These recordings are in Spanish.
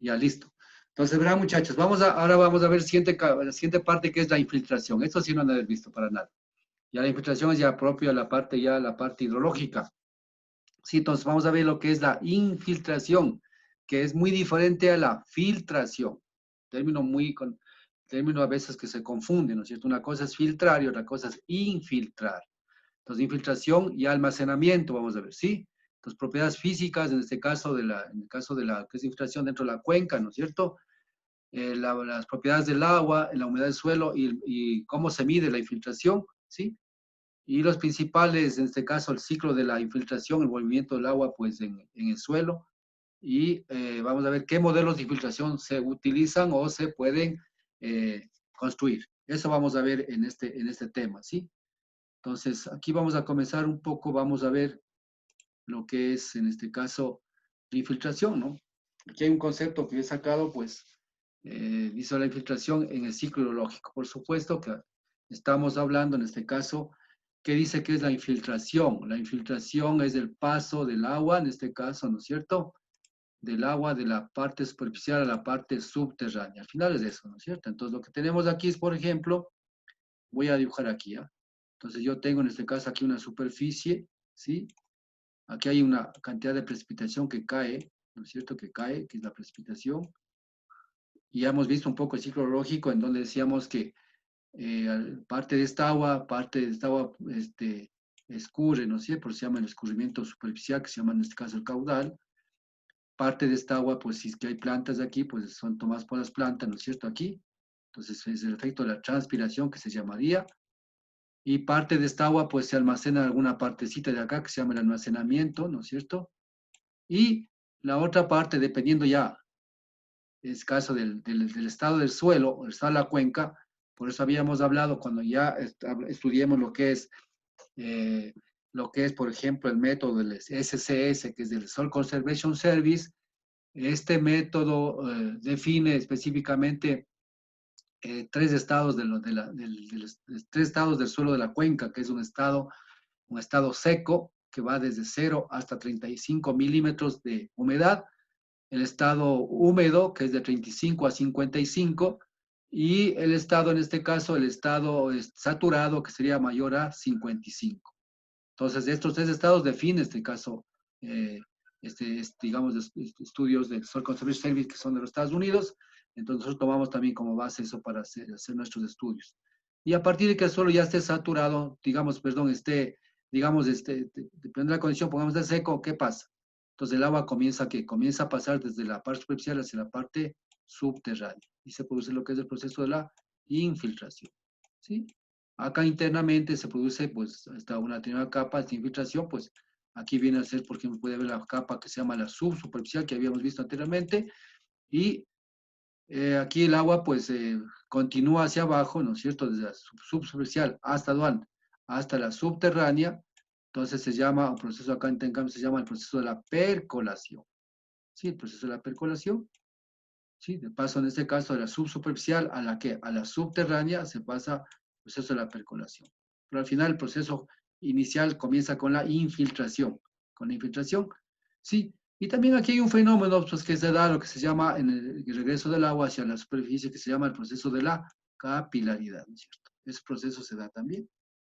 Ya, listo. Entonces, verán, muchachos, ahora vamos a ver la siguiente parte que es la infiltración. Esto sí no han de haber visto para nada. Ya la infiltración es ya propia la parte hidrológica. Sí, entonces vamos a ver lo que es la infiltración, que es muy diferente a la filtración. Término a veces que se confunde, ¿no es cierto? Una cosa es filtrar y otra cosa es infiltrar. Entonces, infiltración y almacenamiento, vamos a ver, ¿sí? Entonces, propiedades físicas, en este caso en el caso de la que es infiltración dentro de la cuenca, ¿no es cierto? Las propiedades del agua, la humedad del suelo y cómo se mide la infiltración, ¿sí? Y los principales, en este caso, el ciclo de la infiltración, el movimiento del agua, pues, en el suelo. Y vamos a ver qué modelos de infiltración se utilizan o se pueden construir. Eso vamos a ver en este tema, ¿sí? Entonces, aquí vamos a comenzar un poco, vamos a ver lo que es, en este caso, la infiltración, ¿no? Aquí hay un concepto que he sacado, pues, dice la infiltración en el ciclo hidrológico. Por supuesto que estamos hablando, en este caso, ¿qué dice que es la infiltración? La infiltración es el paso del agua, en este caso, ¿no es cierto? Del agua de la parte superficial a la parte subterránea. Al final es eso, ¿no es cierto? Entonces, lo que tenemos aquí es, por ejemplo, voy a dibujar aquí, ¿ya? Entonces, yo tengo en este caso aquí una superficie, ¿sí? Aquí hay una cantidad de precipitación que cae, ¿no es cierto? Que cae, que es la precipitación. Y ya hemos visto un poco el ciclo lógico en donde decíamos que parte de esta agua, escurre, ¿no es cierto? Por eso se llama el escurrimiento superficial, que se llama en este caso el caudal. Parte de esta agua, pues si es que hay plantas aquí, pues son tomadas por las plantas, ¿no es cierto? Aquí. Entonces es el efecto de la transpiración que se llamaría. Y parte de esta agua, pues se almacena en alguna partecita de acá que se llama el almacenamiento, ¿no es cierto? Y la otra parte, dependiendo ya, es caso del estado del suelo, o el estado de la cuenca, por eso habíamos hablado cuando ya estudiemos eh, lo que es, por ejemplo, el método del SCS, que es del Soil Conservation Service. Este método define específicamente tres estados tres estados del suelo de la cuenca, que es un estado seco, que va desde 0 hasta 35 milímetros de humedad, el estado húmedo, que es de 35 a 55, y el estado, en este caso, el estado saturado, que sería mayor a 55. Entonces, estos tres estados definen este caso, digamos, estudios del Soil Conservation Service, que son de los Estados Unidos. Entonces, nosotros tomamos también como base eso para hacer nuestros estudios. Y a partir de que el suelo ya esté saturado, digamos, perdón, digamos, depende de la condición, pongamos de seco, ¿qué pasa? Entonces, el agua comienza a pasar desde la parte superficial hacia la parte subterránea. Y se produce lo que es el proceso de la infiltración. ¿Sí? Acá internamente se produce, pues, hasta una determinada capa de infiltración, pues, aquí viene a ser, por ejemplo, puede ver la capa que se llama la subsuperficial, que habíamos visto anteriormente, y aquí el agua, pues, continúa hacia abajo, ¿no es cierto?, desde la subsuperficial hasta ¿dónde? Hasta la subterránea. Entonces se llama, un proceso acá en cambio se llama el proceso de la percolación. ¿Sí? El proceso de la percolación. ¿Sí? De paso, en este caso, de la subsuperficial a la que a la subterránea se pasa el proceso de la percolación. Pero al final el proceso inicial comienza con la infiltración. Con la infiltración, sí. Y también aquí hay un fenómeno pues, que se da lo que se llama en el regreso del agua hacia la superficie, que se llama el proceso de la capilaridad, ¿no es cierto? Ese proceso se da también.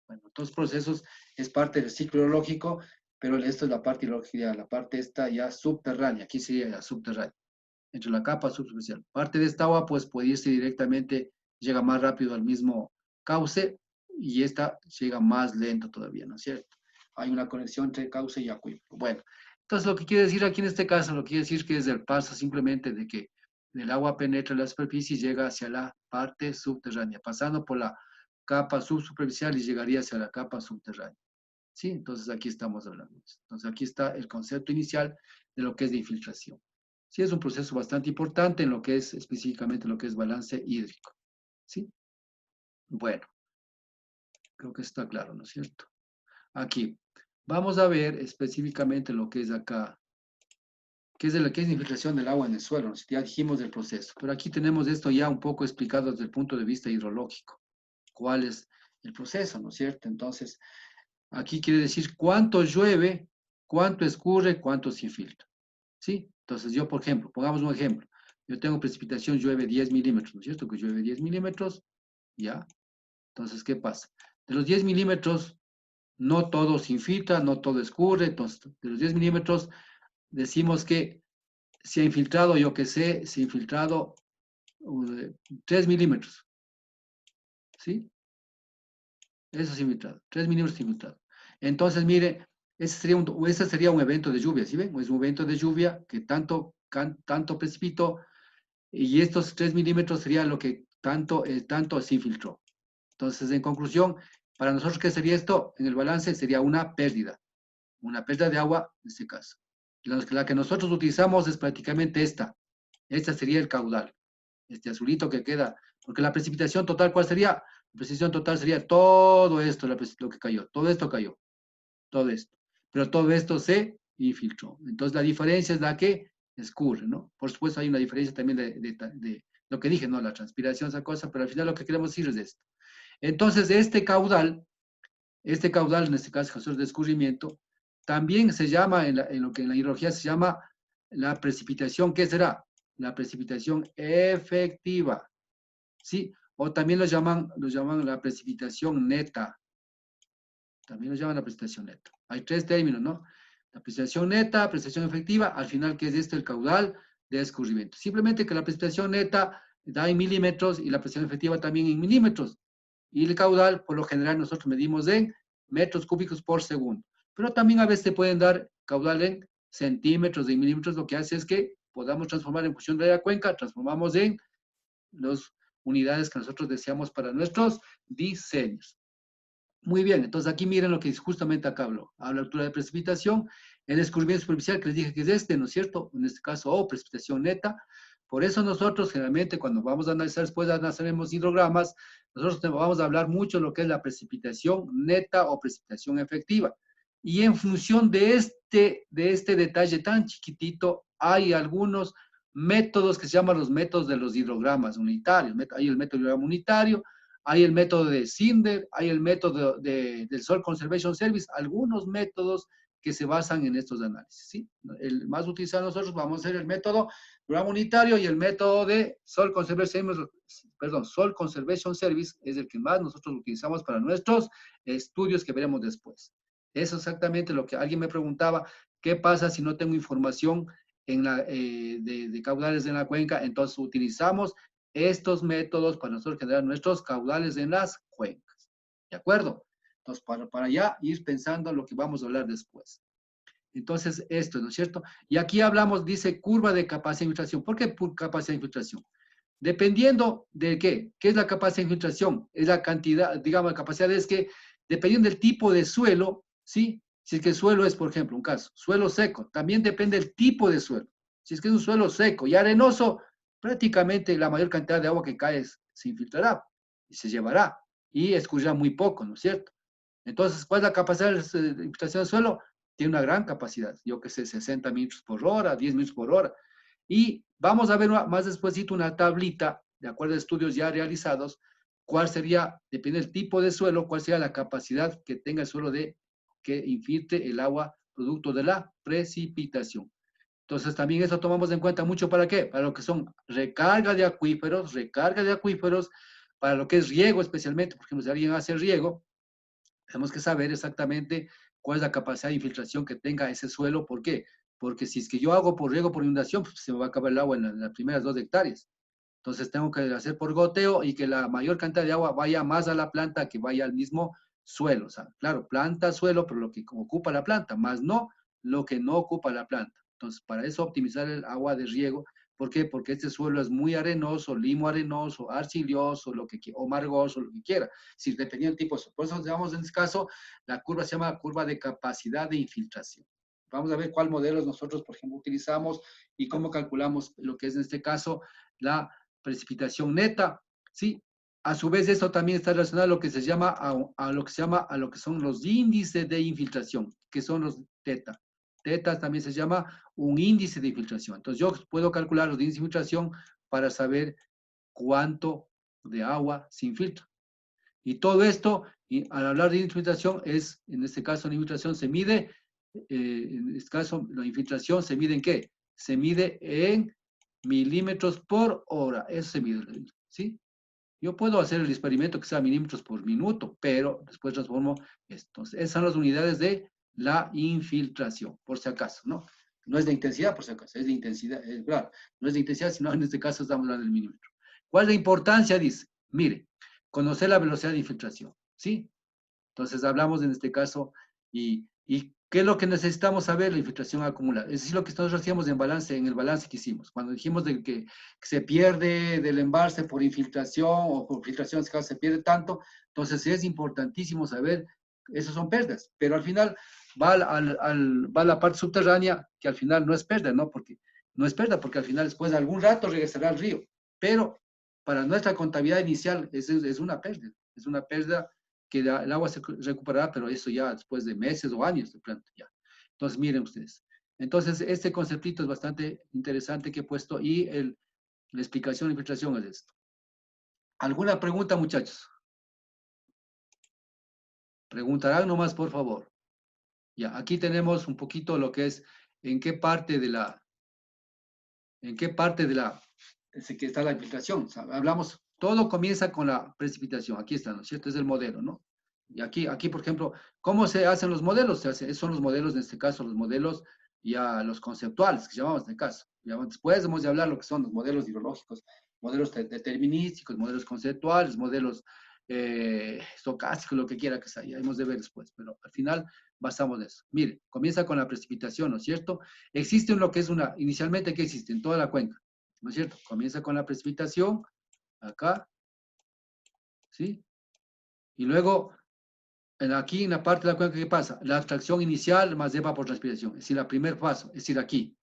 Bueno, todos los procesos es parte del ciclo hidrológico, pero esto es la parte hidrológica, la parte esta ya subterránea, aquí sería la subterránea entre la capa superficial. Parte de esta agua pues puede irse directamente, llega más rápido al mismo cauce y esta llega más lento todavía, ¿no es cierto? Hay una conexión entre cauce y acuífero. Bueno, entonces lo que quiere decir aquí en este caso, lo que quiere decir que es el paso simplemente de que el agua penetra la superficie y llega hacia la parte subterránea, pasando por la capa subsuperficial y llegaría hacia la capa subterránea. ¿Sí? Entonces aquí estamos hablando. Entonces aquí está el concepto inicial de lo que es de infiltración. Sí, es un proceso bastante importante en lo que es específicamente lo que es balance hídrico. ¿Sí? Bueno, creo que está claro, ¿no es cierto? Aquí, vamos a ver específicamente lo que es acá, que es de la que es la infiltración del agua en el suelo, ¿no? Ya dijimos del proceso, pero aquí tenemos esto ya un poco explicado desde el punto de vista hidrológico. ¿Cuál es el proceso, ¿no es cierto? Entonces, aquí quiere decir cuánto llueve, cuánto escurre, cuánto se infiltra. ¿Sí? Entonces yo, por ejemplo, pongamos un ejemplo. Yo tengo precipitación, llueve 10 milímetros, ¿no es cierto? Que llueve 10 milímetros, ¿ya? Entonces, ¿qué pasa? De los 10 milímetros, no todo se infiltra, no todo escurre. Entonces, de los 10 milímetros, decimos que se ha infiltrado, yo que sé, se ha infiltrado 3 milímetros, ¿sí? Eso es infiltrado, 3 milímetros infiltrado. Entonces, mire, ese sería un evento de lluvia, ¿sí ven? Es un evento de lluvia que tanto precipitó, y estos 3 milímetros sería lo que tanto se infiltró. Entonces, en conclusión, para nosotros, ¿qué sería esto? En el balance sería una pérdida de agua en este caso. La que nosotros utilizamos es prácticamente esta. Esta sería el caudal, este azulito que queda, porque la precipitación total, ¿cuál sería? La precipitación total sería todo esto, lo que cayó, todo esto cayó, todo esto. Pero todo esto se infiltró. Entonces la diferencia es la que escurre, ¿no? Por supuesto hay una diferencia también de lo que dije, ¿no? La transpiración, esa cosa, pero al final lo que queremos decir es esto. Entonces este caudal, en este caso, Jesús de escurrimiento, también se llama, en lo que en la hidrología se llama la precipitación, ¿qué será? La precipitación efectiva, ¿sí? O también lo llaman la precipitación neta. También lo llaman la precipitación neta. Hay tres términos, ¿no? La precipitación neta, precipitación efectiva, al final, ¿qué es esto? El caudal de escurrimiento. Simplemente que la precipitación neta da en milímetros y la precipitación efectiva también en milímetros. Y el caudal, por lo general, nosotros medimos en metros cúbicos por segundo. Pero también a veces pueden dar caudal en centímetros, en milímetros. Lo que hace es que podamos transformar en función de la cuenca, transformamos en las unidades que nosotros deseamos para nuestros diseños. Muy bien, entonces aquí miren lo que justamente acá hablo. A la altura de precipitación, el escurrimiento superficial que les dije que es este, ¿no es cierto? En este caso, o precipitación neta. Por eso nosotros generalmente cuando vamos a analizar, después de analizaremos hidrogramas, nosotros vamos a hablar mucho de lo que es la precipitación neta o precipitación efectiva. Y en función de este detalle tan chiquitito, hay algunos métodos que se llaman los métodos de los hidrogramas unitarios. Hay el método de hidrograma unitario, hay el método de Cinder, hay el método del Soil Conservation Service, algunos métodos que se basan en estos análisis, ¿sí? El más utilizado nosotros vamos a hacer el método programa unitario y el método de Soil Conservation Service es el que más nosotros utilizamos para nuestros estudios que veremos después. Eso es exactamente lo que alguien me preguntaba, ¿qué pasa si no tengo información de caudales en la cuenca? Entonces utilizamos estos métodos para nosotros generar nuestros caudales en las cuencas. ¿De acuerdo? Entonces, para ya ir pensando en lo que vamos a hablar después. Entonces, esto, ¿no es cierto? Y aquí hablamos, dice, curva de capacidad de infiltración. ¿Por qué capacidad de infiltración? Dependiendo de qué es la capacidad de infiltración, es la cantidad, digamos, la capacidad es que, dependiendo del tipo de suelo, ¿sí? Si es que el suelo es, por ejemplo, un caso, suelo seco, también depende del tipo de suelo. Si es que es un suelo seco y arenoso, prácticamente la mayor cantidad de agua que cae se infiltrará y se llevará y escurrirá muy poco, ¿no es cierto? Entonces, ¿cuál es la capacidad de infiltración del suelo? Tiene una gran capacidad, yo que sé, 60 metros por hora, 10 metros por hora. Y vamos a ver más despuésito una tablita, de acuerdo a estudios ya realizados, cuál sería, depende del tipo de suelo, cuál sería la capacidad que tenga el suelo de que infiltre el agua producto de la precipitación. Entonces también eso tomamos en cuenta mucho para qué, para lo que son recarga de acuíferos, para lo que es riego especialmente, por ejemplo, si alguien hace riego, tenemos que saber exactamente cuál es la capacidad de infiltración que tenga ese suelo. ¿Por qué? Porque si es que yo hago por riego por inundación, pues se me va a acabar el agua en las primeras 2 hectáreas. Entonces tengo que hacer por goteo y que la mayor cantidad de agua vaya más a la planta que vaya al mismo suelo. O sea, claro, planta, suelo, pero lo que ocupa la planta, más no lo que no ocupa la planta. Entonces, para eso optimizar el agua de riego. ¿Por qué? Porque este suelo es muy arenoso, limo arenoso, arcilloso, o margoso, lo que quiera. Si dependiendo del tipo, por eso digamos en este caso, la curva se llama curva de capacidad de infiltración. Vamos a ver cuál modelos nosotros, por ejemplo, utilizamos y cómo calculamos lo que es en este caso la precipitación neta, ¿sí? A su vez, esto también está relacionado a lo que se llama a lo que son los índices de infiltración, que son los teta. Teta también se llama un índice de infiltración. Entonces, yo puedo calcular los índices de infiltración para saber cuánto de agua se infiltra. Y todo esto, y al hablar de infiltración, en este caso, la infiltración se mide, en este caso, la infiltración se mide en qué? Se mide en milímetros por hora. Eso se mide, ¿sí? Yo puedo hacer el experimento que sea milímetros por minuto, pero después transformo esto. Entonces, esas son las unidades de la infiltración, por si acaso, ¿no? No es de intensidad, por si acaso, es de intensidad, claro, no es de intensidad, sino en este caso estamos hablando del milímetro. ¿Cuál es la importancia? Dice, mire, conocer la velocidad de infiltración, ¿sí? Entonces hablamos en este caso y ¿qué es lo que necesitamos saber? La infiltración acumulada. Es decir, lo que nosotros hacíamos en el balance que hicimos. Cuando dijimos de que se pierde del embalse por infiltración o por filtración, en este caso se pierde tanto, entonces es importantísimo saber, esas son pérdidas, pero al final va a la parte subterránea que al final no es pérdida, ¿no? Porque no es pérdida, porque al final después de algún rato regresará al río, pero para nuestra contabilidad inicial es una pérdida, es una pérdida que el agua se recuperará, pero eso ya después de meses o años de planta ya. Entonces, miren ustedes. Entonces, este conceptito es bastante interesante que he puesto y la explicación de infiltración es esto. ¿Alguna pregunta, muchachos? Preguntarán nomás, por favor. Ya, aquí tenemos un poquito lo que es en qué parte de la, en qué parte de la, que está la infiltración. O sea, hablamos, todo comienza con la precipitación. Aquí está, ¿no es cierto? Es el modelo, ¿no? Y aquí, por ejemplo, ¿cómo se hacen los modelos? Son los modelos, en este caso, los modelos ya los conceptuales, que llamamos en este caso. Ya, después hemos de hablar lo que son los modelos hidrológicos, modelos determinísticos, modelos conceptuales, modelos estocásticos, lo que quiera que sea. Ya hemos de ver después, pero al final basamos de eso. Mire, comienza con la precipitación, ¿no es cierto? Existe lo que es inicialmente, ¿qué existe? En toda la cuenca, ¿no es cierto? Comienza con la precipitación, acá, ¿sí? Y luego aquí en la parte de la cuenca, ¿qué pasa? La abstracción inicial más evapotranspiración, es decir, el primer paso, es decir, aquí,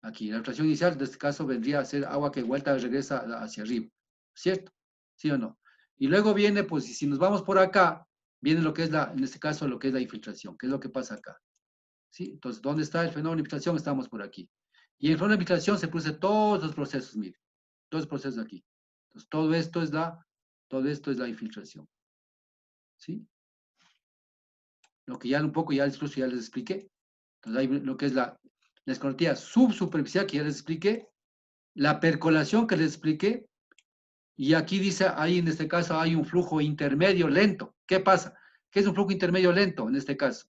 la abstracción inicial, en este caso, vendría a ser agua que vuelta regresa hacia arriba, ¿cierto? ¿Sí o no? Y luego viene, pues, si nos vamos por acá, viene lo que es en este caso, lo que es la infiltración, ¿qué es lo que pasa acá? ¿Sí? Entonces, ¿dónde está el fenómeno de infiltración? Estamos por aquí. Y en el fenómeno de infiltración se producen todos los procesos, mire, todos los procesos aquí. Entonces, todo esto es la infiltración, ¿sí? Lo que ya un poco, ya incluso ya les expliqué. Entonces hay lo que es la esclerotía subsuperficial, que ya les expliqué, la percolación que les expliqué, y aquí dice, ahí en este caso hay un flujo intermedio lento. ¿Qué pasa? ¿Qué es un flujo intermedio lento en este caso?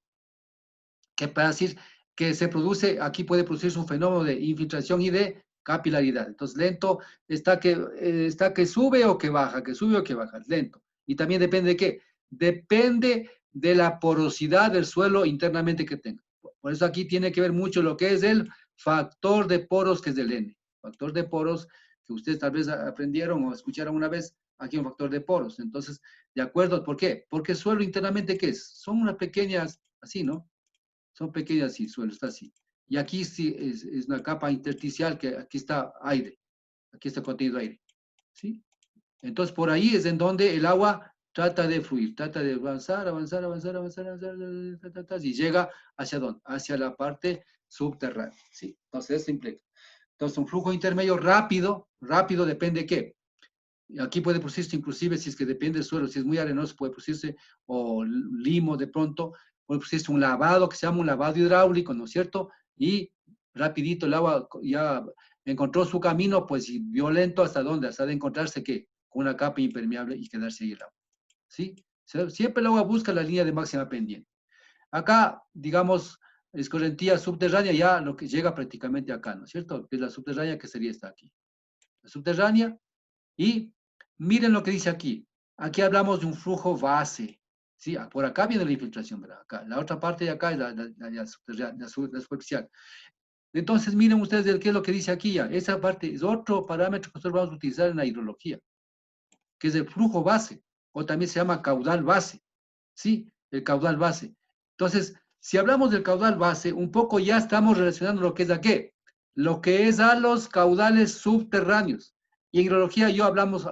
Que para decir que se produce, aquí puede producirse un fenómeno de infiltración y de capilaridad. Entonces, lento está que sube o que baja, que sube o que baja, lento. Y también depende de qué? Depende de la porosidad del suelo internamente que tenga. Por eso aquí tiene que ver mucho lo que es el factor de poros, que es del N. Factor de poros que ustedes tal vez aprendieron o escucharon una vez, aquí un factor de poros. Entonces, de acuerdo, ¿por qué? Porque el suelo internamente, ¿qué es? Son unas pequeñas, así, ¿no? Son pequeñas y el suelo está así. Y aquí sí es una capa intersticial que aquí está aire, aquí está contenido aire. ¿Sí? Entonces por ahí es en donde el agua trata de fluir, trata de avanzar, avanzar, avanzar, avanzar, avanzar, y llega hacia dónde? Hacia la parte subterránea. ¿Sí? Entonces es simple. Entonces un flujo intermedio rápido, rápido depende de qué. Aquí puede producirse inclusive, si es que depende del suelo, si es muy arenoso, puede producirse, o limo de pronto, puede producirse un lavado que se llama un lavado hidráulico, ¿no es cierto? Y rapidito el agua ya encontró su camino, pues violento, ¿hasta dónde? Hasta de encontrarse que con una capa impermeable y quedarse ahí el agua, ¿sí? Siempre el agua busca la línea de máxima pendiente. Acá, digamos, escorrentía subterránea ya lo que llega prácticamente acá, ¿no es cierto? Es la subterránea que sería esta aquí. La subterránea. Y miren lo que dice aquí. Aquí hablamos de un flujo base. ¿Sí? Por acá viene la infiltración, ¿verdad? Acá. La otra parte de acá es la superficial. Entonces, miren ustedes qué es lo que dice aquí ya. Esa parte es otro parámetro que nosotros vamos a utilizar en la hidrología, que es el flujo base, o también se llama caudal base. ¿Sí? El caudal base. Entonces, si hablamos del caudal base, un poco ya estamos relacionando lo que es a qué. Lo que es a los caudales subterráneos. Y en hidrología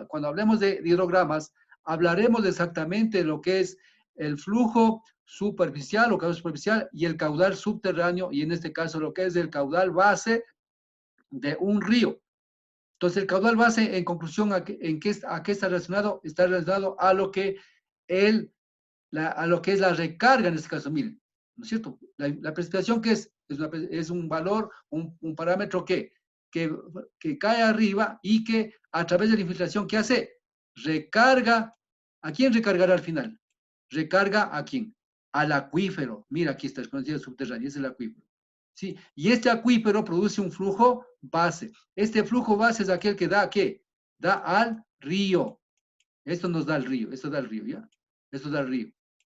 cuando hablemos de hidrogramas, hablaremos exactamente de lo que es el flujo superficial o caudal superficial y el caudal subterráneo, y en este caso lo que es el caudal base de un río. Entonces, el caudal base, en conclusión, ¿a qué está relacionado? Está relacionado a lo que a lo que es la recarga en este caso, miren, ¿no es cierto? La precipitación, ¿qué es? Es un valor, un parámetro que que, que cae arriba y que a través de la infiltración, ¿qué hace? Recarga. ¿A quién recargará al final? ¿Recarga a quién? Al acuífero. Mira, aquí está, el conocido subterráneo, es el acuífero. ¿Sí? Y este acuífero produce un flujo base. Este flujo base es aquel que da ¿a qué? Da al río. Esto nos da el río, esto da el río, ¿ya? Esto da el río.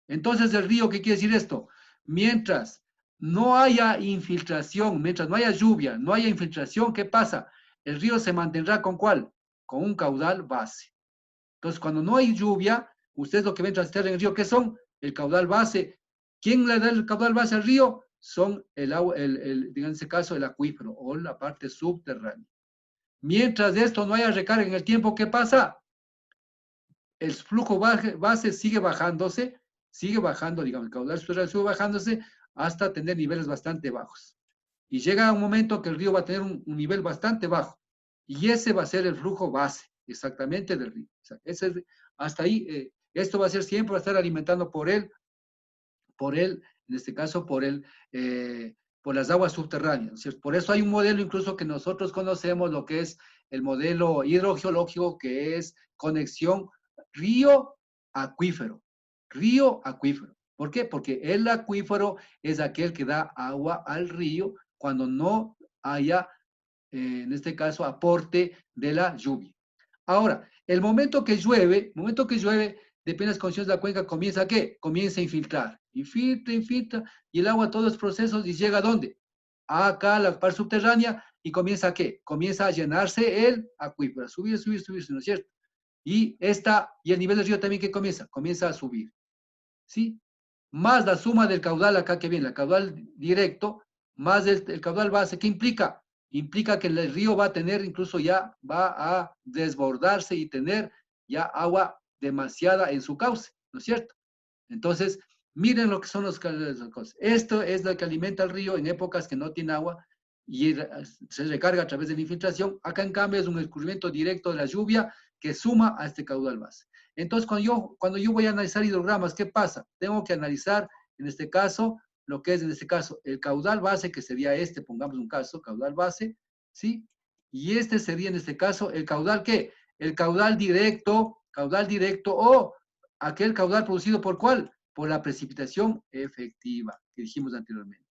Entonces, el río, ¿qué quiere decir esto? Mientras no haya infiltración, mientras no haya lluvia, no haya infiltración, ¿qué pasa? El río se mantendrá ¿con cuál? Con un caudal base. Entonces, cuando no hay lluvia, ustedes lo que ven transitar en el río, ¿qué son? El caudal base. ¿Quién le da el caudal base al río? Son el agua, en este caso, el acuífero o la parte subterránea. Mientras de esto no haya recarga en el tiempo, ¿qué pasa? El flujo base sigue bajando, digamos, el caudal subterráneo sigue bajándose hasta tener niveles bastante bajos. Y llega un momento que el río va a tener un nivel bastante bajo. Y ese va a ser el flujo base, exactamente del río. O sea, hasta ahí, esto va a ser siempre, va a estar alimentando en este caso, por las aguas subterráneas, ¿cierto? Por eso hay un modelo incluso que nosotros conocemos, lo que es el modelo hidrogeológico, que es conexión río-acuífero. Río-acuífero. ¿Por qué? Porque el acuífero es aquel que da agua al río cuando no haya, en este caso, aporte de la lluvia. Ahora, el momento que llueve, depende de las condiciones de la cuenca, comienza a ¿qué? Comienza a infiltrar. Infiltra, y el agua, todos los procesos, y llega ¿a dónde? Acá, a la parte subterránea, y comienza a ¿qué? Comienza a llenarse el acuífero, subir, ¿no es cierto? Y el nivel del río también, ¿qué comienza? Comienza a subir, ¿sí? Más la suma del caudal acá que viene, el caudal directo, más el caudal base, ¿qué implica? Implica que el río va a tener, incluso ya va a desbordarse y tener ya agua demasiada en su cauce, ¿no es cierto? Entonces, miren lo que son los cosas. Esto es lo que alimenta el río en épocas que no tiene agua y se recarga a través de la infiltración. Acá, en cambio, es un escurrimiento directo de la lluvia que suma a este caudal base. Entonces, cuando yo voy a analizar hidrogramas, ¿qué pasa? Tengo que analizar, en este caso, lo que es, en este caso, el caudal base, que sería este, pongamos un caso, caudal base, ¿sí? Y este sería, en este caso, el caudal, ¿qué? El caudal directo o aquel caudal producido ¿por cuál? Por la precipitación efectiva, que dijimos anteriormente,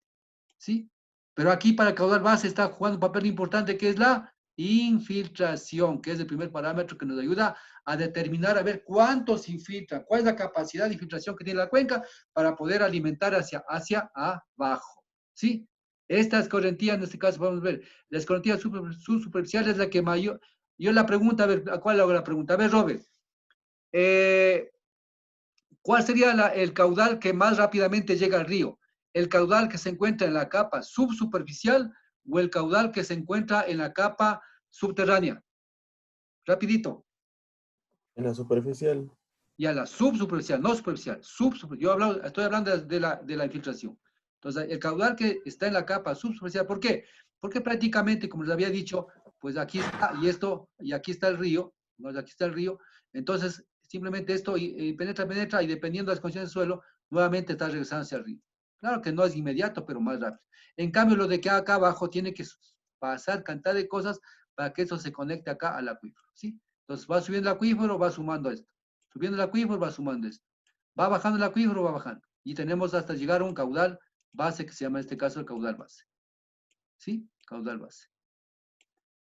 ¿sí? Pero aquí para el caudal base está jugando un papel importante, que es la infiltración, que es el primer parámetro que nos ayuda a determinar, a ver cuánto se infiltra, cuál es la capacidad de infiltración que tiene la cuenca para poder alimentar hacia abajo, ¿sí? Esta escorrentía, en este caso, vamos a ver, la escorrentía subsuperficial es la que mayor. Yo la pregunta, a ver, ¿a cuál hago la pregunta? A ver, Robert, eh, ¿cuál sería el caudal que más rápidamente llega al río? ¿El caudal que se encuentra en la capa subsuperficial o el caudal que se encuentra en la capa subterránea? Rapidito. En la superficial. Y a la subsuperficial, no superficial, estoy hablando de la infiltración. Entonces, el caudal que está en la capa subsuperficial, ¿por qué? Porque prácticamente, como les había dicho, pues aquí está, y aquí está el río, ¿no? Aquí está el río, entonces simplemente esto penetra, y dependiendo de las condiciones del suelo, nuevamente está regresando hacia el río. Claro que no es inmediato, pero más rápido. En cambio, lo de que acá abajo tiene que pasar cantidad de cosas para que eso se conecte acá al acuífero, ¿sí? Entonces, va subiendo el acuífero, va sumando esto. Subiendo el acuífero, va sumando esto. Va bajando el acuífero, va bajando. Y tenemos hasta llegar a un caudal base, que se llama en este caso el caudal base. ¿Sí? Caudal base.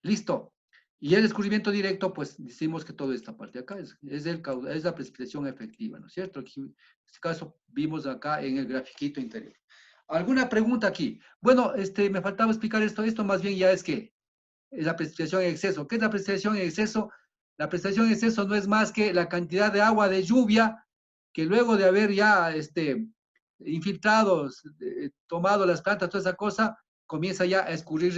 Listo. Y el escurrimiento directo, pues decimos que toda esta parte de acá es la precipitación efectiva, ¿no es cierto? Aquí, en este caso vimos acá en el grafiquito interior. ¿Alguna pregunta aquí? Bueno, me faltaba explicar esto más bien ya es que es la precipitación en exceso. ¿Qué es la precipitación en exceso? La precipitación en exceso no es más que la cantidad de agua de lluvia que luego de haber ya infiltrado, tomado las plantas, toda esa cosa, comienza ya a escurrir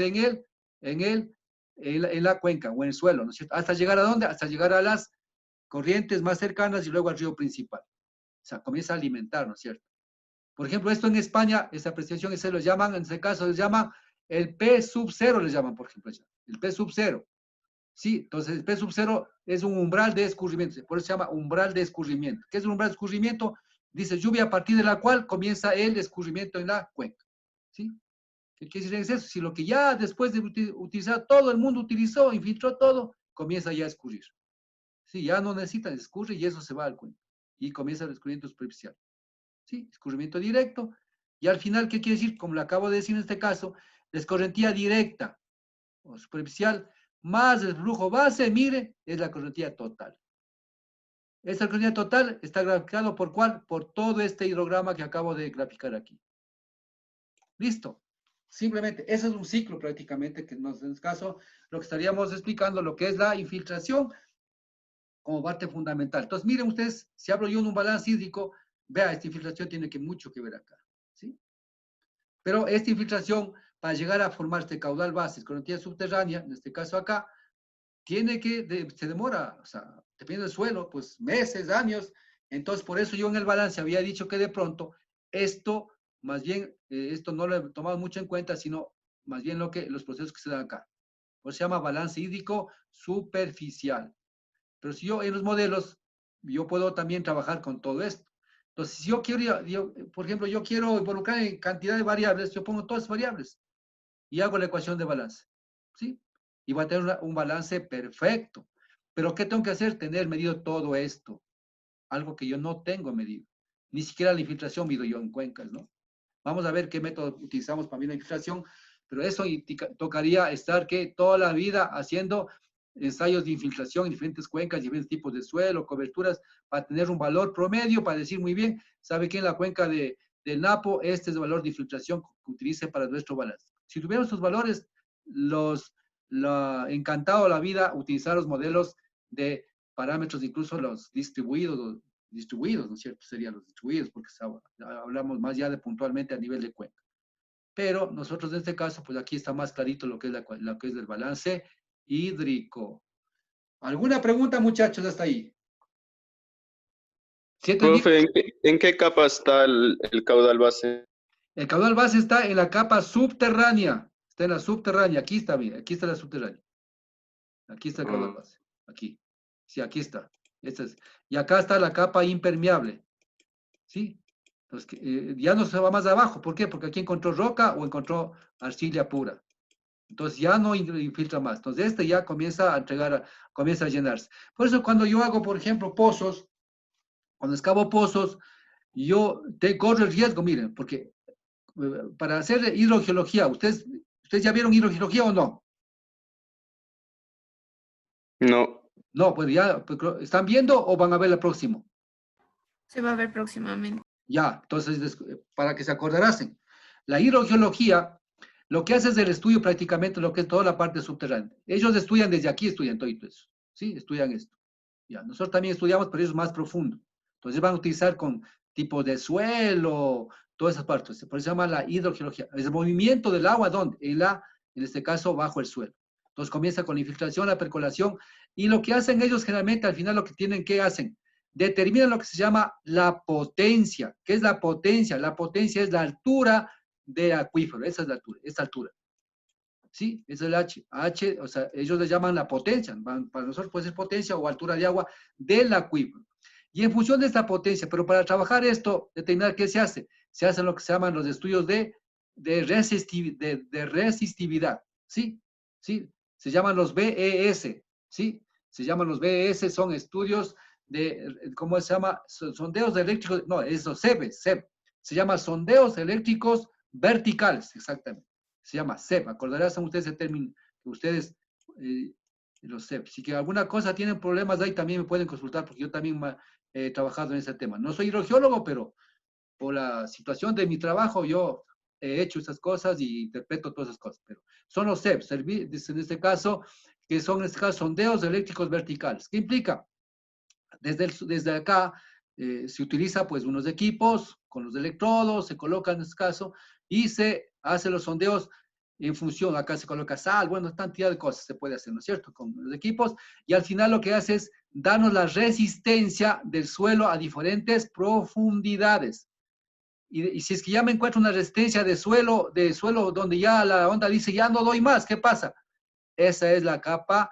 en la cuenca o en el suelo, ¿no es cierto? ¿Hasta llegar a dónde? Hasta llegar a las corrientes más cercanas y luego al río principal. O sea, comienza a alimentar, ¿no es cierto? Por ejemplo, esto en España, esa precipitación se lo llaman, en este caso les llaman el P sub cero, les llaman, por ejemplo, el P sub cero. Sí, entonces el P sub cero es un umbral de escurrimiento, por eso se llama umbral de escurrimiento. ¿Qué es un umbral de escurrimiento? Dice lluvia a partir de la cual comienza el escurrimiento en la cuenca. ¿Sí? ¿Qué quiere decir en exceso? Si lo que ya después de utilizar, todo el mundo utilizó, infiltró todo, comienza ya a escurrir. Sí, ya no necesitan, escurre y eso se va al cuenco. Y comienza el escurrimiento superficial. ¿Sí? Escurrimiento directo. Y al final, ¿qué quiere decir? Como le acabo de decir en este caso, la escorrentía directa o superficial más el flujo base, mire, es la correntía total. Esta correntía total está graficado por ¿cuál? Por todo este hidrograma que acabo de graficar aquí. Listo. Simplemente, ese es un ciclo prácticamente, que en este caso, lo que estaríamos explicando, lo que es la infiltración como parte fundamental. Entonces, miren ustedes, si hablo yo de un balance hídrico, vea, esta infiltración tiene mucho que ver acá, ¿sí? Pero esta infiltración, para llegar a formar este caudal base, correntía subterránea, en este caso acá, se demora, o sea, depende del suelo, pues meses, años. Entonces, por eso yo en el balance había dicho que de pronto esto, más bien, esto no lo he tomado mucho en cuenta, sino más bien los procesos que se dan acá. Por eso se llama balance hídrico superficial. Pero si yo en los modelos, yo puedo también trabajar con todo esto. Entonces, si yo quiero, por ejemplo, yo quiero involucrar en cantidad de variables, yo pongo todas las variables y hago la ecuación de balance. ¿Sí? Y va a tener un balance perfecto. Pero ¿qué tengo que hacer? Tener medido todo esto. Algo que yo no tengo medido. Ni siquiera la infiltración mido yo en cuencas, ¿no? Vamos a ver qué método utilizamos para medir la infiltración, pero eso tocaría estar que toda la vida haciendo ensayos de infiltración en diferentes cuencas, diferentes tipos de suelo, coberturas, para tener un valor promedio, para decir muy bien, sabe que en la cuenca del Napo, este es el valor de infiltración que utilice para nuestro balance. Si tuviéramos estos valores, encantado la vida utilizar los modelos de parámetros, incluso los distribuidos, ¿no es cierto? Serían los distribuidos, porque hablamos más ya de puntualmente a nivel de cuenca. Pero nosotros en este caso, pues aquí está más clarito lo que es, lo que es el balance hídrico. ¿Alguna pregunta, muchachos, hasta ahí? ¿Sienten bien? Profe, ¿en qué capa está el caudal base? El caudal base está en la capa subterránea. Está en la subterránea. Aquí está, mira, aquí está la subterránea. Aquí está el caudal base. Aquí. Sí, aquí está. Y acá está la capa impermeable. ¿Sí? Entonces, ya no se va más abajo. ¿Por qué? Porque aquí encontró roca o encontró arcilla pura. Entonces ya no infiltra más. Entonces este ya comienza a comienza a llenarse. Por eso cuando yo hago, por ejemplo, pozos, cuando excavo pozos, yo corro el riesgo, miren, porque para hacer hidrogeología, ¿ustedes ya vieron hidrogeología o no? No. No, pues ya, pues, ¿están viendo o van a ver el próximo? Se va a ver próximamente. Ya, entonces, para que se acordarasen, la hidrogeología lo que hace es el estudio prácticamente lo que es toda la parte subterránea. Ellos estudian desde aquí, estudian todo eso, ¿sí? Estudian esto. Ya, nosotros también estudiamos, pero eso es más profundo. Entonces van a utilizar con tipo de suelo, todas esas partes. Por eso se llama la hidrogeología. Es el movimiento del agua, ¿dónde? En este caso, bajo el suelo. Entonces comienza con la infiltración, la percolación, y lo que hacen ellos generalmente al final lo que tienen que hacen, determinan lo que se llama la potencia. ¿Qué es la potencia? La potencia es la altura de acuífero, esa es la altura, esta altura. ¿Sí? Es el H. H, o sea, ellos le llaman la potencia. Para nosotros puede ser potencia o altura de agua del acuífero. Y en función de esta potencia, pero para trabajar esto, determinar qué se hace. Se hacen lo que se llaman los estudios de resistividad. ¿Sí? ¿Sí? Se llaman los BES. ¿Sí? Se llaman los BES, son estudios de, ¿cómo se llama? Sondeos eléctricos, no, eso, SEB. Se llama sondeos eléctricos verticales, exactamente. Se llama SEB. Acordarán ustedes ese término que ustedes, los SEB. Si que alguna cosa tienen problemas ahí, también me pueden consultar, porque yo también he trabajado en ese tema. No soy hidrogeólogo, pero por la situación de mi trabajo, yo he hecho esas cosas y interpreto todas esas cosas. Pero son los SEB, en este caso, que son en este caso sondeos eléctricos verticales. ¿Qué implica? Desde acá se utiliza pues unos equipos con los electrodos, se colocan en este caso y se hace los sondeos en función, acá se coloca sal, bueno, cantidad de cosas se puede hacer, ¿no es cierto? Con los equipos y al final lo que hace es darnos la resistencia del suelo a diferentes profundidades. Y si es que ya me encuentro una resistencia de suelo donde ya la onda dice, ya no doy más, ¿qué pasa? Esa es la capa,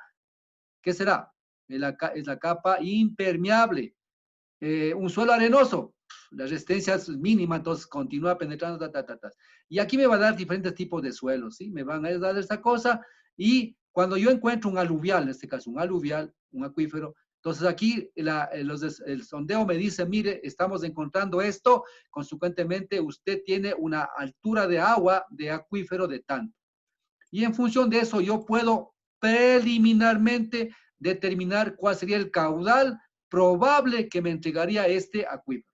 ¿qué será? Es la capa impermeable. Un suelo arenoso, la resistencia es mínima, entonces continúa penetrando, Y aquí me va a dar diferentes tipos de suelos, ¿sí? Me van a dar esta cosa, y cuando yo encuentro un aluvial, en este caso un aluvial, un acuífero, entonces aquí el sondeo me dice, mire, estamos encontrando esto, consecuentemente usted tiene una altura de agua de acuífero de tanto. Y en función de eso yo puedo preliminarmente determinar cuál sería el caudal probable que me entregaría este acuífero.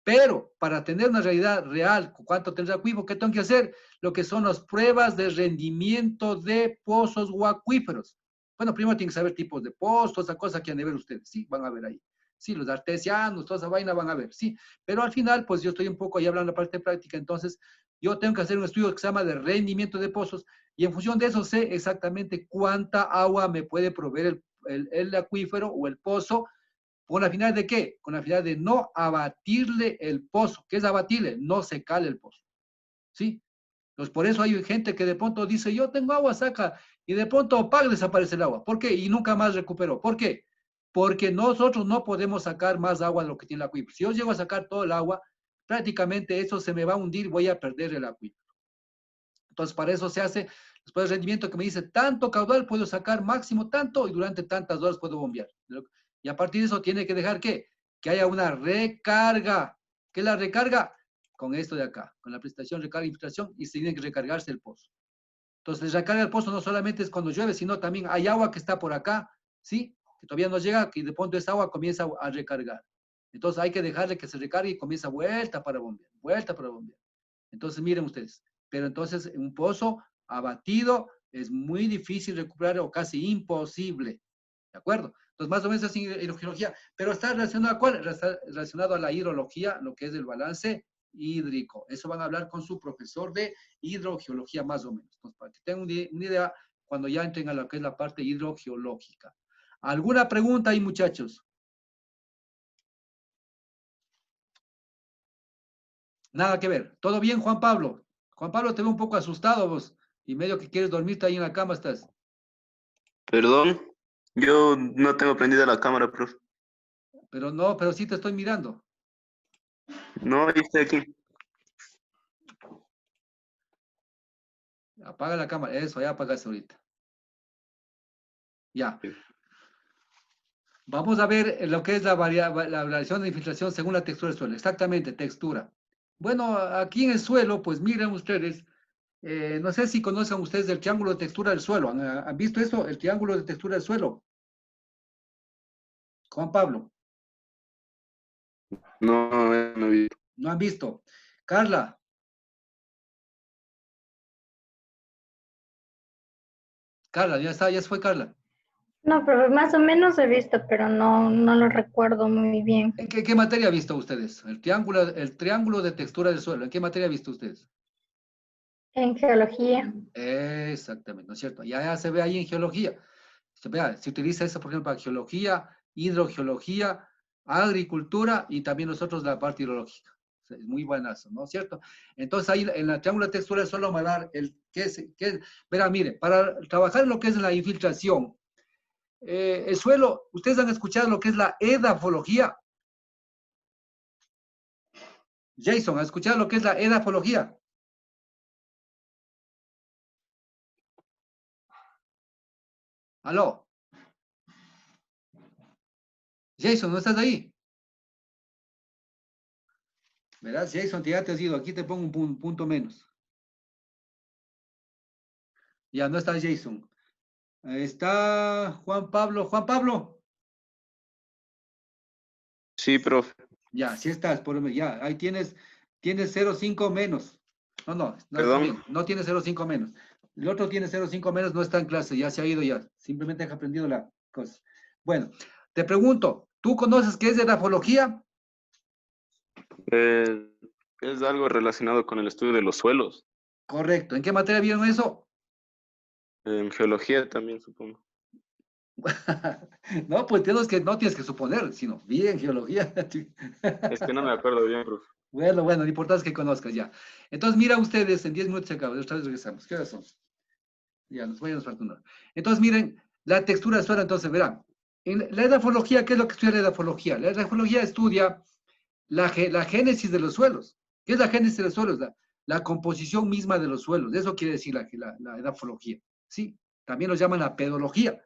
Pero para tener una realidad real, cuánto tendrá acuífero, ¿qué tengo que hacer? Lo que son las pruebas de rendimiento de pozos o acuíferos. Bueno, primero tienen que saber tipos de pozos, esa cosa que han de ver ustedes, sí, van a ver ahí. Sí, los artesianos, toda esa vaina van a ver, sí. Pero al final, pues yo estoy un poco ahí hablando de la parte práctica, entonces yo tengo que hacer un estudio que se llama de rendimiento de pozos, y en función de eso sé exactamente cuánta agua me puede proveer el acuífero o el pozo. ¿Con la finalidad de qué? Con la finalidad de no abatirle el pozo. ¿Qué es abatirle? No secarle el pozo. ¿Sí? Entonces, por eso hay gente que de pronto dice, yo tengo agua, saca, y de pronto, ¡pag!, desaparece el agua. ¿Por qué? Y nunca más recuperó. ¿Por qué? Porque nosotros no podemos sacar más agua de lo que tiene el acuífero. Si yo llego a sacar todo el agua, prácticamente eso se me va a hundir, voy a perder el acuífero. Entonces, para eso se hace, después del rendimiento que me dice, tanto caudal puedo sacar, máximo tanto, y durante tantas horas puedo bombear. Y a partir de eso tiene que dejar ¿qué? Que haya una recarga. ¿Qué es la recarga? Con esto de acá, con la prestación, recarga, infiltración, y se tiene que recargarse el pozo. Entonces, la recarga del pozo no solamente es cuando llueve, sino también hay agua que está por acá, ¿sí? Que todavía no llega, que de pronto esa agua comienza a recargar. Entonces, hay que dejarle que se recargue y comienza vuelta para bombear, vuelta para bombear. Entonces, miren ustedes, pero entonces un pozo abatido es muy difícil recuperar o casi imposible, ¿de acuerdo? Entonces, más o menos es hidrogeología, pero está relacionado a ¿cuál? Está relacionado a la hidrología, lo que es el balance hídrico. Eso van a hablar con su profesor de hidrogeología, más o menos. Entonces, para que tengan una idea cuando ya entren a lo que es la parte hidrogeológica. ¿Alguna pregunta ahí, muchachos? Nada que ver. ¿Todo bien, Juan Pablo? Juan Pablo, te veo un poco asustado vos, y medio que quieres dormirte ahí en la cama estás. Perdón, yo no tengo prendida la cámara, profe. Pero no, pero sí te estoy mirando. No, ahí estoy aquí. Apaga la cámara. Eso, ya apagaste ahorita. Ya. Vamos a ver lo que es la variación de infiltración según la textura del suelo. Exactamente, textura. Bueno, aquí en el suelo, pues miren ustedes, no sé si conocen ustedes el triángulo de textura del suelo. ¿Han visto eso? El triángulo de textura del suelo. Juan Pablo, No, no he visto. ¿no han visto? Carla, Carla, ya está, ya se fue Carla. No, pero más o menos he visto, pero no lo recuerdo muy bien. ¿En qué materia han visto ustedes? El triángulo de textura del suelo. ¿En qué materia han visto ustedes? En geología. Exactamente, ¿no es cierto? Ya se ve ahí en geología. Se utiliza eso, por ejemplo, para geología, hidrogeología, agricultura y también nosotros la parte hidrológica. Es muy buenazo, ¿no es cierto? Entonces ahí en la triángulo de textura del suelo va a dar verá, mire, para trabajar en lo que es la infiltración, el suelo, ustedes han escuchado lo que es la edafología. Jason, ¿ha escuchado lo que es la edafología? ¿Aló? Jason, ¿no estás ahí? Verás, Jason, ya te has ido. Aquí te pongo un punto menos. Ya no está Jason. Ahí está Juan Pablo. Juan Pablo. Sí, profe. Ya, sí estás. Ya, ahí tienes 0,5 menos. No está Perdón. bien. No tiene 0,5 menos. El otro tiene 0,5 menos, no está en clase. Ya se ha ido ya. Simplemente ha aprendido la cosa. Bueno, te pregunto, ¿tú conoces qué es edafología? Es algo relacionado con el estudio de los suelos. Correcto. ¿En qué materia vieron eso? En geología también, supongo. No, pues no tienes que suponer, sino bien geología. Es que no me acuerdo bien, profe. Bueno, lo importante es que conozcas ya. Entonces, mira ustedes, en 10 minutos se acaba. Otra vez regresamos. ¿Qué horas son? Ya, nos falta una hora. Entonces, miren, la textura del suelo, entonces, verán. En la edafología, ¿qué es lo que estudia la edafología? La edafología estudia la génesis de los suelos. ¿Qué es la génesis de los suelos? La composición misma de los suelos. Eso quiere decir la edafología. ¿Sí? También lo llaman la pedología.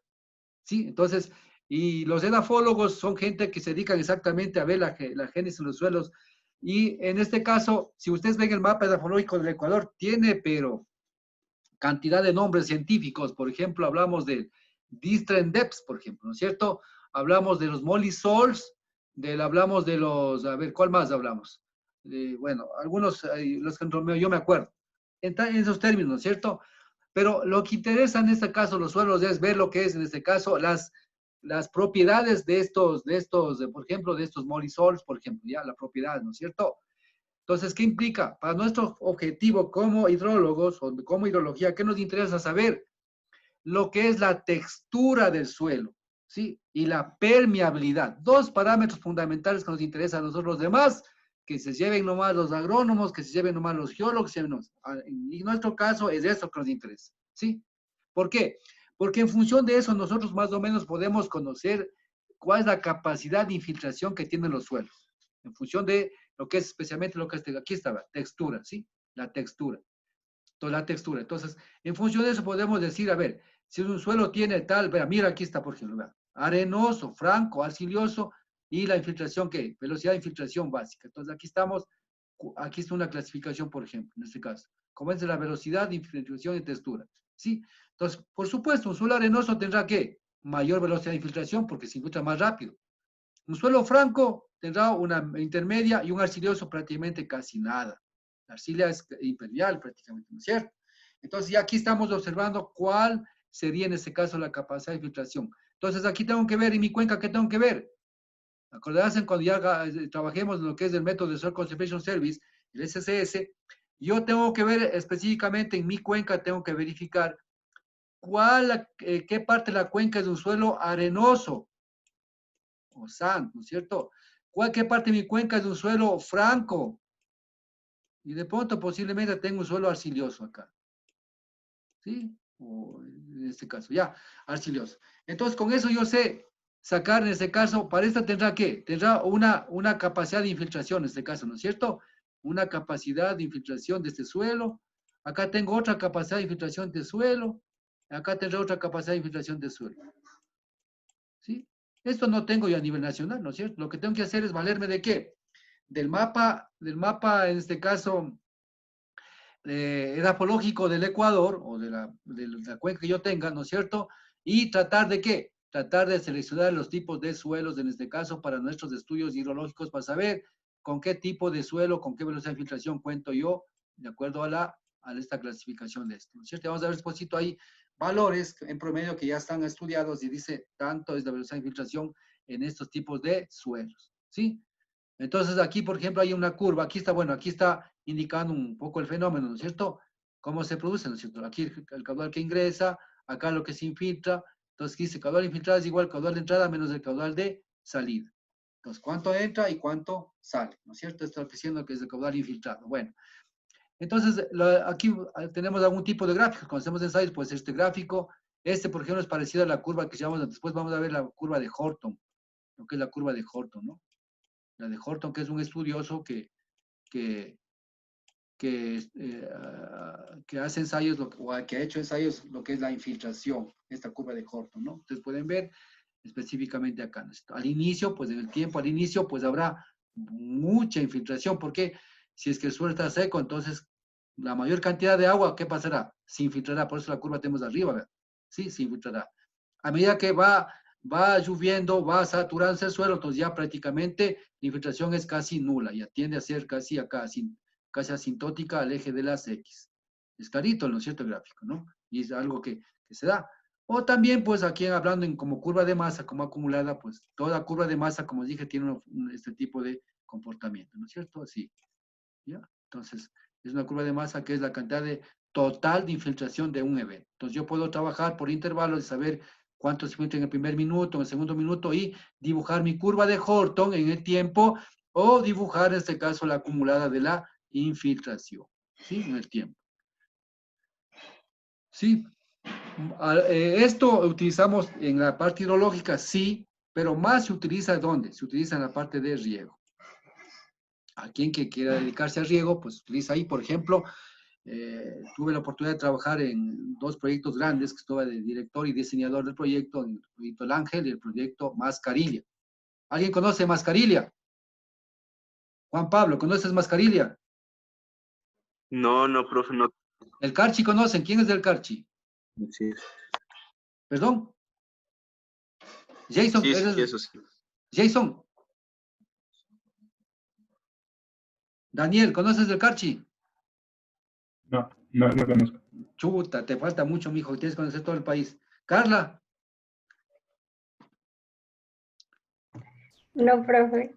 ¿Sí? Entonces, y los edafólogos son gente que se dedican exactamente a ver la génesis de los suelos. Y en este caso, si ustedes ven el mapa edafológico del Ecuador, tiene, pero cantidad de nombres científicos. Por ejemplo, hablamos de Distrendeps, por ejemplo, ¿no es cierto? Hablamos de los Molisols, hablamos de los, a ver, ¿cuál más hablamos? Bueno, algunos, los que yo me acuerdo. En esos términos, ¿no es cierto? Pero lo que interesa en este caso, los suelos, es ver lo que es, en este caso, las propiedades de estos, por ejemplo, de estos Molisols, por ejemplo, ya, la propiedad, ¿no es cierto? Entonces, ¿qué implica? Para nuestro objetivo como hidrólogos o como hidrología, ¿qué nos interesa saber? Lo que es la textura del suelo, ¿sí? Y la permeabilidad. Dos parámetros fundamentales que nos interesan a nosotros los demás, que se lleven nomás los agrónomos, que se lleven nomás los geólogos. En nuestro caso es eso que nos interesa, ¿sí? ¿Por qué? Porque en función de eso nosotros más o menos podemos conocer cuál es la capacidad de infiltración que tienen los suelos, en función de lo que es especialmente lo que es, aquí estaba, textura, ¿sí? La textura. Entonces, la textura. Entonces, en función de eso podemos decir, a ver, si un suelo tiene tal, vea, mira, aquí está, por ejemplo, vea, arenoso, franco, arcilioso, y la infiltración, ¿qué? Velocidad de infiltración básica. Entonces, aquí está una clasificación, por ejemplo, en este caso. Como es la velocidad de infiltración y textura, ¿sí? Entonces, por supuesto, un suelo arenoso tendrá, ¿qué? Mayor velocidad de infiltración porque se infiltra más rápido. Un suelo franco tendrá una intermedia y un arcilioso prácticamente casi nada. La arcilla es impermeable prácticamente, ¿no es cierto? Entonces ya aquí estamos observando cuál sería en este caso la capacidad de filtración. Entonces aquí tengo que ver en mi cuenca, ¿qué tengo que ver? Acordarse cuando ya trabajemos en lo que es el método de Soil Conservation Service, el SCS, yo tengo que ver específicamente en mi cuenca, tengo que verificar qué parte de la cuenca es de un suelo arenoso o sand, ¿no es cierto? ¿Qué parte de mi cuenca es de un suelo franco? Y de pronto posiblemente tengo un suelo arcilloso acá. ¿Sí? O en este caso, ya, arcilloso. Entonces, con eso yo sé sacar en este caso, para esta tendrá ¿qué? Tendrá una capacidad de infiltración en este caso, ¿no es cierto? Una capacidad de infiltración de este suelo. Acá tengo otra capacidad de infiltración de suelo. Acá tendrá otra capacidad de infiltración de suelo. ¿Sí? Esto no tengo yo a nivel nacional, ¿no es cierto? Lo que tengo que hacer es valerme de qué? Del mapa, en este caso, edafológico del Ecuador, o de la cuenca que yo tenga, ¿no es cierto? Y tratar de qué? Tratar de seleccionar los tipos de suelos, en este caso, para nuestros estudios hidrológicos, para saber con qué tipo de suelo, con qué velocidad de filtración cuento yo, de acuerdo a esta clasificación de esto, ¿no es cierto? Vamos a ver después ahí valores en promedio que ya están estudiados y dice tanto es la velocidad de filtración en estos tipos de suelos, ¿sí? Entonces aquí, por ejemplo, hay una curva, aquí está, bueno, aquí está indicando un poco el fenómeno, ¿no es cierto? Cómo se produce, ¿no es cierto? Aquí el caudal que ingresa, acá lo que se infiltra, entonces aquí dice caudal infiltrado es igual al caudal de entrada menos el caudal de salida. Entonces, ¿cuánto entra y cuánto sale? ¿No es cierto? Esto está diciendo que es el caudal infiltrado. Bueno, entonces aquí tenemos algún tipo de gráfico. Cuando hacemos ensayos, pues este gráfico, por ejemplo, es parecido a la curva que llamamos, después vamos a ver la curva de Horton, lo que es la curva de Horton, ¿no? La de Horton, que es un estudioso que, que hace ensayos, o que ha hecho ensayos, lo que es la infiltración, esta curva de Horton, ¿no? Ustedes pueden ver específicamente acá. Al inicio, pues en el tiempo, al inicio, pues habrá mucha infiltración, porque si es que el suelo está seco, entonces la mayor cantidad de agua, ¿qué pasará? Se infiltrará, por eso la curva tenemos arriba, ¿verdad? Sí, se infiltrará. A medida que va lloviendo, va saturándose el suelo, entonces ya prácticamente la infiltración es casi nula, ya tiende a ser casi acá, casi asintótica al eje de las X. Es clarito, ¿no es cierto? El gráfico, ¿no? Y es algo que se da. O también, pues aquí hablando en como curva de masa, como acumulada, pues toda curva de masa, como dije, tiene este tipo de comportamiento, ¿no es cierto? Así, ¿ya? Entonces, es una curva de masa que es la cantidad total de infiltración de un evento. Entonces, yo puedo trabajar por intervalos y saber cuánto se filtra en el primer minuto, en el segundo minuto, y dibujar mi curva de Horton en el tiempo, o dibujar, en este caso, la acumulada de la infiltración, ¿sí? En el tiempo. Sí. Esto utilizamos en la parte hidrológica, sí, pero más se utiliza ¿dónde? Se utiliza en la parte de riego. A quien que quiera dedicarse al riego, pues utiliza ahí, por ejemplo, tuve la oportunidad de trabajar en 2 proyectos grandes, que estuve de director y diseñador del proyecto, en el proyecto El Ángel y el proyecto Mascarilla. ¿Alguien conoce Mascarilla? Juan Pablo, ¿conoces Mascarilla? No, no, profe, no. ¿El Carchi conocen? ¿Quién es del Carchi? Sí, ¿Perdón? Jason, sí, ¿eres sí, eso sí. Jason? Daniel, ¿conoces del Carchi? No, no conozco. Chuta, te falta mucho, mijo, tienes que conocer todo el país. Carla, No, profe.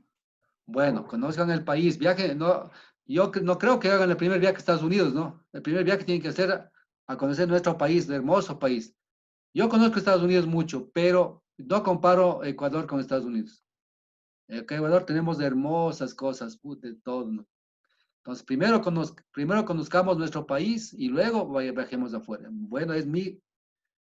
bueno, conozcan el país, viaje, no, no creo que hagan el primer viaje a Estados Unidos, ¿no? El primer viaje tienen que hacer a conocer nuestro país, el hermoso país. Yo conozco Estados Unidos mucho, pero no comparo Ecuador con Estados Unidos. En Ecuador tenemos hermosas cosas, de todo, ¿no? Entonces, primero conozcamos nuestro país y luego viajemos afuera. Bueno, es mi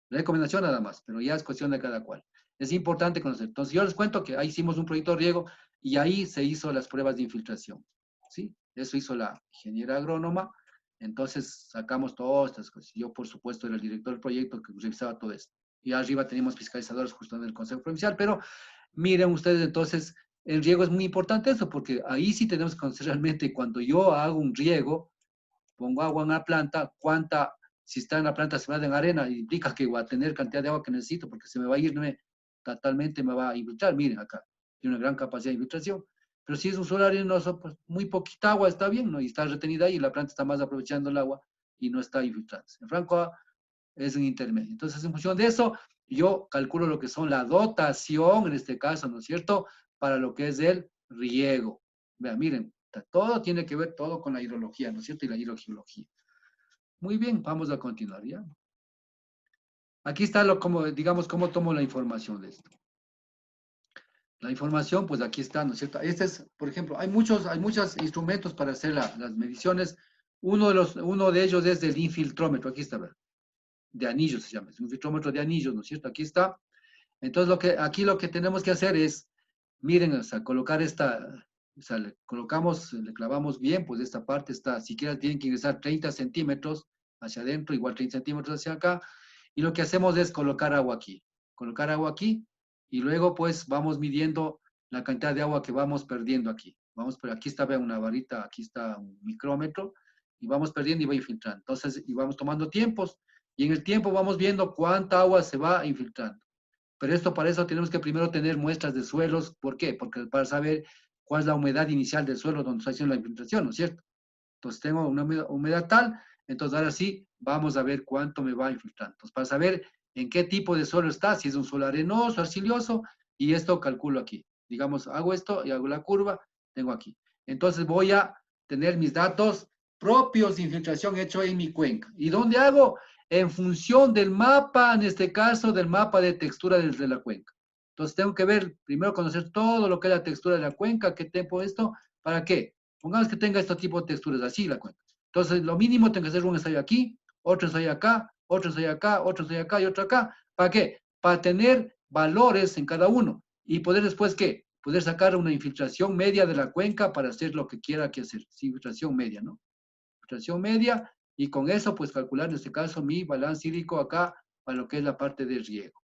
recomendación nada más, pero ya es cuestión de cada cual. Es importante conocer. Entonces, yo les cuento que ahí hicimos un proyecto riego y ahí se hizo las pruebas de infiltración. ¿Sí? Eso hizo la ingeniera agrónoma. Entonces, sacamos todas estas cosas. Yo, por supuesto, era el director del proyecto que revisaba todo esto. Y arriba teníamos fiscalizadores justo en el Consejo Provincial, pero miren ustedes, entonces, el riego es muy importante eso, porque ahí sí tenemos que conocer realmente cuando yo hago un riego, pongo agua en la planta, cuánta, si está en la planta se va en arena, implica que voy a tener cantidad de agua que necesito, porque se me va a ir, totalmente me va a infiltrar. Miren acá, tiene una gran capacidad de infiltración. Pero si es un suelo arenoso, pues muy poquita agua está bien, ¿no? Y está retenida ahí, y la planta está más aprovechando el agua y no está infiltrándose. En Franco es un intermedio. Entonces, en función de eso, yo calculo lo que son la dotación, en este caso, ¿no es cierto?, para lo que es el riego. Vean, miren, todo tiene que ver todo con la hidrología, ¿no es cierto?, y la hidrogeología. Muy bien, vamos a continuar, ¿ya? Aquí está como, digamos, cómo tomo la información de esto. La información, pues aquí está, ¿no es cierto? Este es, por ejemplo, hay muchos instrumentos para hacer las mediciones. Uno de ellos es el infiltrómetro, aquí está, ¿verdad? De anillos se llama, es un filtrómetro de anillos, ¿no es cierto? Aquí está. Entonces, aquí lo que tenemos que hacer es, miren, o sea, colocar o sea, le clavamos bien, pues esta parte está, siquiera tienen que ingresar 30 centímetros hacia adentro, igual 30 centímetros hacia acá, y lo que hacemos es colocar agua aquí, y luego pues vamos midiendo la cantidad de agua que vamos perdiendo aquí. Pero aquí está, vean, una varita, aquí está un micrómetro, y vamos perdiendo y va infiltrando. Entonces, y vamos tomando tiempos, y en el tiempo vamos viendo cuánta agua se va infiltrando. Pero para eso tenemos que primero tener muestras de suelos. ¿Por qué? Porque para saber cuál es la humedad inicial del suelo donde está haciendo la infiltración, ¿no es cierto? Entonces tengo una humedad tal, entonces ahora sí vamos a ver cuánto me va infiltrando. Entonces para saber en qué tipo de suelo está, si es un suelo arenoso, arcilioso, y esto calculo aquí. Digamos, hago esto y hago la curva, tengo aquí. Entonces voy a tener mis datos propios de infiltración hecho en mi cuenca. ¿Y dónde hago? En función del mapa, en este caso, del mapa de textura desde la cuenca. Entonces tengo que ver, primero conocer todo lo que es la textura de la cuenca, qué tiempo esto, ¿para qué? Pongamos que tenga este tipo de texturas, así la cuenca. Entonces, lo mínimo tengo que hacer un ensayo aquí, otro ensayo acá, otro ensayo acá, otro ensayo acá y otro acá. ¿Para qué? Para tener valores en cada uno y poder después, ¿qué? Poder sacar una infiltración media de la cuenca para hacer lo que quiera que hacer. Sí, infiltración media, ¿no? Infiltración media y con eso, pues calcular en este caso mi balance hídrico acá para lo que es la parte de riego.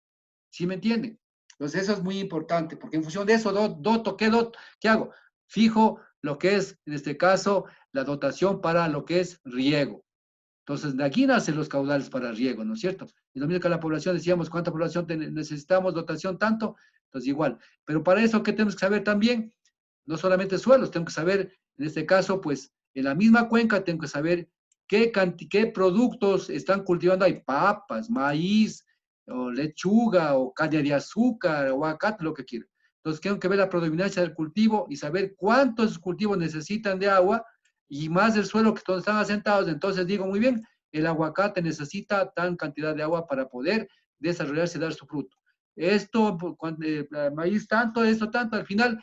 ¿Sí me entienden? Entonces, eso es muy importante, porque en función de eso, ¿qué hago? Fijo lo que es, en este caso, la dotación para lo que es riego. Entonces, de aquí nacen los caudales para riego, ¿no es cierto? Y lo mismo que la población, decíamos, ¿cuánta población necesitamos? Dotación tanto, entonces igual. Pero para eso, ¿qué tenemos que saber también? No solamente suelos, tengo que saber, en este caso, pues, en la misma cuenca, tengo que saber qué productos están cultivando ahí, papas, maíz, o lechuga, o caña de azúcar, o aguacate, lo que quieran. Entonces, tengo que ver la predominancia del cultivo y saber cuántos cultivos necesitan de agua y más del suelo que todos están asentados. Entonces, digo, muy bien, el aguacate necesita tan cantidad de agua para poder desarrollarse y dar su fruto. Esto, maíz tanto, esto tanto, al final